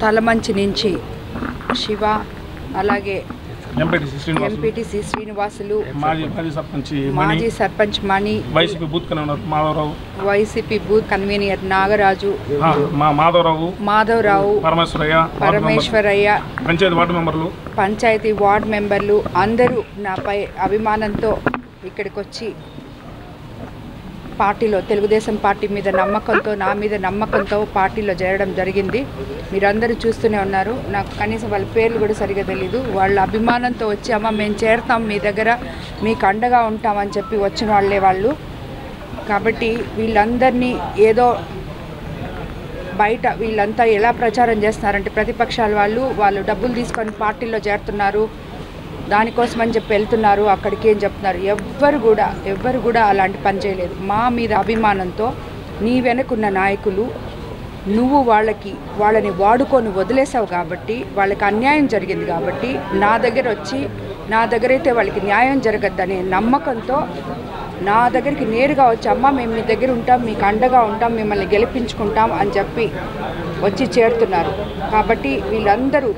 తలమంచి నుంచి శివ, అలాగే ఎంపీటీసీ శ్రీనివాసులు, మాజీ sarpanch Mani, YCP booth convener Nagaraju, Madhavarao, Parameshwaraiah, panchayat ward మెంబర్లు అందరూ నాపై అభిమానంతో ఇక్కడికి వచ్చి పార్టీలో తెలుగుదేశం పార్టీ మీద నమ్మకంతో, నా మీద నమ్మకంతో పార్టీలో చేరడం జరిగింది. మీరందరూ చూస్తూనే ఉన్నారు. నాకు కనీసం వాళ్ళ పేర్లు కూడా సరిగా తెలీదు. వాళ్ళ అభిమానంతో వచ్చి అమ్మ మేము చేరుతాం, మీ దగ్గర మీకు అండగా ఉంటామని చెప్పి వచ్చిన వాళ్ళే వాళ్ళు. కాబట్టి వీళ్ళందరినీ ఏదో బయట వీళ్ళంతా ఎలా ప్రచారం చేస్తున్నారంటే ప్రతిపక్షాల వాళ్ళు డబ్బులు తీసుకొని పార్టీలో చేరుతున్నారు, దానికోసం అని చెప్పి వెళ్తున్నారు, అక్కడికి ఏం చెప్తున్నారు. ఎవ్వరు కూడా అలాంటి పని చేయలేదు. మా మీద అభిమానంతో నీ వెనకున్న నాయకులు నువ్వు వాళ్ళని వాడుకొని వదిలేసావు కాబట్టి, వాళ్ళకి అన్యాయం జరిగింది కాబట్టి నా దగ్గరైతే వాళ్ళకి న్యాయం జరగద్దనే నమ్మకంతో నా దగ్గరికి నేరుగా వచ్చి అమ్మ మేము మీ దగ్గర ఉంటాం, మీకు అండగా ఉంటాం, మిమ్మల్ని గెలిపించుకుంటాం అని చెప్పి వచ్చి చేరుతున్నారు. కాబట్టి వీళ్ళందరూ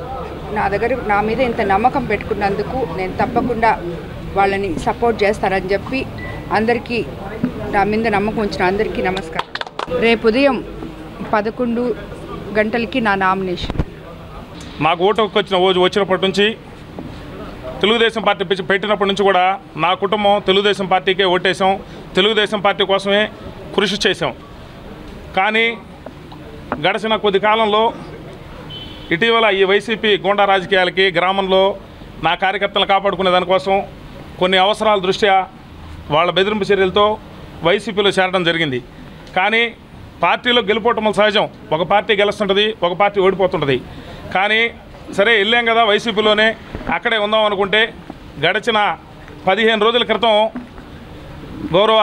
నా మీద ఇంత నమ్మకం పెట్టుకున్నందుకు నేను తప్పకుండా వాళ్ళని సపోర్ట్ చేస్తానని చెప్పి అందరికీ, నా మీద నమ్మకం ఉంచిన అందరికీ నమస్కారం. రేపు ఉదయం 11 గంటలకి నా నామినేషన్. నాకు ఓటు వచ్చినప్పటి నుంచి, తెలుగుదేశం పార్టీ పెట్టినప్పటి నుంచి కూడా నా కుటుంబం తెలుగుదేశం పార్టీకే ఓటేసాం, తెలుగుదేశం పార్టీ కోసమే కృషి చేసాం. కానీ గడిచిన కొద్ది కాలంలో ఇటీవల ఈ వైసీపీ గూండా రాజకీయాలకి గ్రామంలో నా కార్యకర్తలను కాపాడుకునే దానికోసం కొన్ని అవసరాల దృష్ట్యా వాళ్ళ బెదిరింపు చర్యలతో వైసీపీలో చేరడం జరిగింది. కానీ పార్టీలో గెలుపోవటం సహజం. ఒక పార్టీ గెలుస్తుంటుంది, ఒక పార్టీ ఓడిపోతుంటుంది. కానీ సరే వెళ్ళాం కదా వైసీపీలోనే అక్కడే ఉందాం అనుకుంటే గడిచిన 15 రోజుల క్రితం గౌరవ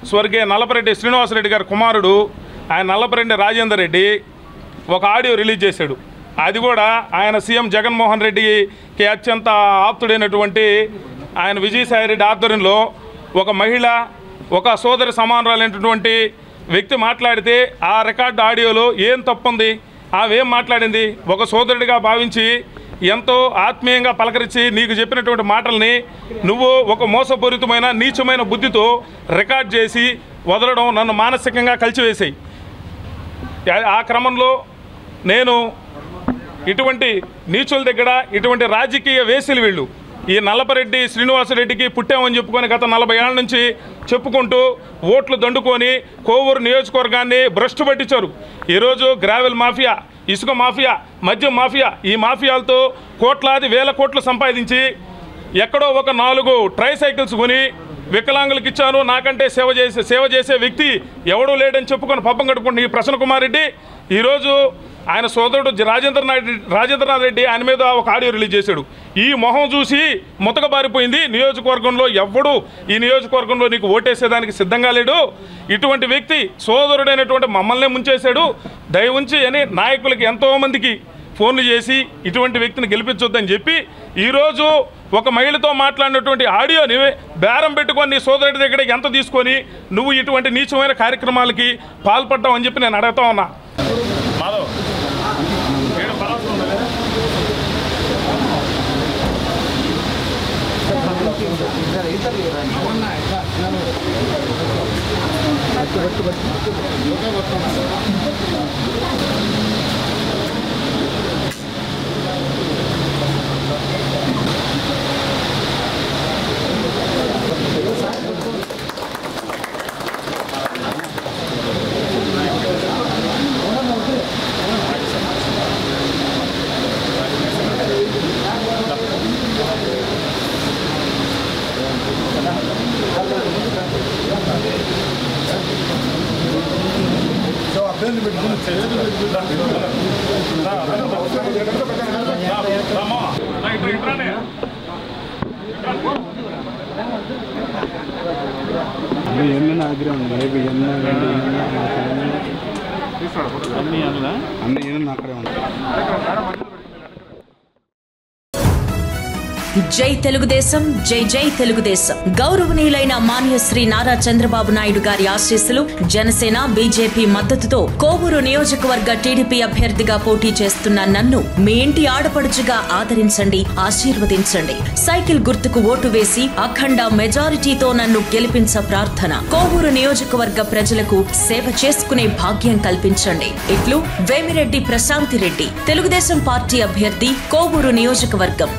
స్వర్గీయ నల్లపరెడ్డి శ్రీనివాసరెడ్డి గారి కుమారుడు ఆయన నల్లపరెడ్డి రాజేందర్ రెడ్డి ఒక ఆడియో రిలీజ్ చేశాడు. అది కూడా ఆయన సీఎం జగన్మోహన్ రెడ్డికి అత్యంత ఆప్తుడైనటువంటి ఆయన విజయసాయిరెడ్డి ఆధ్వర్యంలో ఒక మహిళ, ఒక సోదరి సమానురాలైనటువంటి వ్యక్తి మాట్లాడితే ఆ రికార్డు ఆడియోలో ఏం తప్పుంది, ఆమెం మాట్లాడింది, ఒక సోదరుడిగా భావించి ఎంతో ఆత్మీయంగా పలకరించి నీకు చెప్పినటువంటి మాటల్ని నువ్వు ఒక మోసపూరితమైన నీచమైన బుద్ధితో రికార్డ్ చేసి వదలడం నన్ను మానసికంగా కలిచివేశాయి. ఆ క్రమంలో నేను ఇటువంటి నీచుల దగ్గర ఇటువంటి రాజకీయ వేసిలు వీళ్ళు ఈ నల్లపరెడ్డి శ్రీనివాసరెడ్డికి పుట్టామని చెప్పుకొని గత 40 ఏళ్ల నుంచి చెప్పుకుంటూ ఓట్లు దండుకొని కోవూరు నియోజకవర్గాన్ని భ్రష్టు పట్టించారు. ఈరోజు గ్రావెల్ మాఫియా, ఇసుక మాఫియా, మద్యం మాఫియా, ఈ మాఫియాలతో కోట్లాది వేల కోట్లు సంపాదించి ఎక్కడో ఒక 4 ట్రైసైకిల్స్ కొని వికలాంగులకు ఇచ్చాను, నాకంటే సేవ చేసే వ్యక్తి ఎవడూ లేడని చెప్పుకొని పబ్బం గడుపుకుంటున్న ఈ ప్రసన్న కుమార్ రెడ్డి ఈరోజు ఆయన సోదరుడు రాజేంద్రనాథ్ రెడ్డి ఆయన మీద ఒక ఆడియో రిలీజ్ చేశాడు. ఈ మొహం చూసి ముతకబారిపోయింది. నియోజకవర్గంలో ఎవ్వడు ఈ నియోజకవర్గంలో నీకు ఓటేసేదానికి సిద్ధంగా లేడు, ఇటువంటి వ్యక్తి సోదరుడైనటువంటి మమ్మల్నే ముంచేశాడు, దయవుంచి అని నాయకులకి ఎంతోమందికి ఫోన్లు చేసి ఇటువంటి వ్యక్తిని గెలిపించొద్దని చెప్పి ఈరోజు ఒక మహిళతో మాట్లాడినటువంటి ఆడియోని బేరం పెట్టుకొని నీ సోదరుడి దగ్గర ఎంత తీసుకొని నువ్వు ఇటువంటి నీచమైన కార్యక్రమాలకి పాల్పడ్డావు అని చెప్పి నేను అడుగుతా ఉన్నా. మాధవ్ என்ன ஆகிரம் అన్నీ అక్కడే ఉంటాయి. జై తెలుగుదేశం, జై జై తెలుగుదేశం. గౌరవనీయులైన మాన్య శ్రీ నారా చంద్రబాబు నాయుడు గారి ఆశీస్సులు, జనసేన బీజేపీ మద్దతుతో కోవూరు నియోజకవర్గ టీడీపీ అభ్యర్థిగా పోటీ చేస్తున్న నన్ను మీ ఇంటి ఆడపడుచుగా ఆదరించండి, ఆశీర్వదించండి. సైకిల్ గుర్తుకు ఓటు వేసి అఖండ మెజారిటీతో నన్ను గెలిపించ ప్రార్థన. కోవూరు నియోజకవర్గ ప్రజలకు సేవ చేసుకునే భాగ్యం కల్పించండి. ఇట్లు వేమిరెడ్డి ప్రశాంతిరెడ్డి, తెలుగుదేశం పార్టీ అభ్యర్థి, కోవూరు నియోజకవర్గం.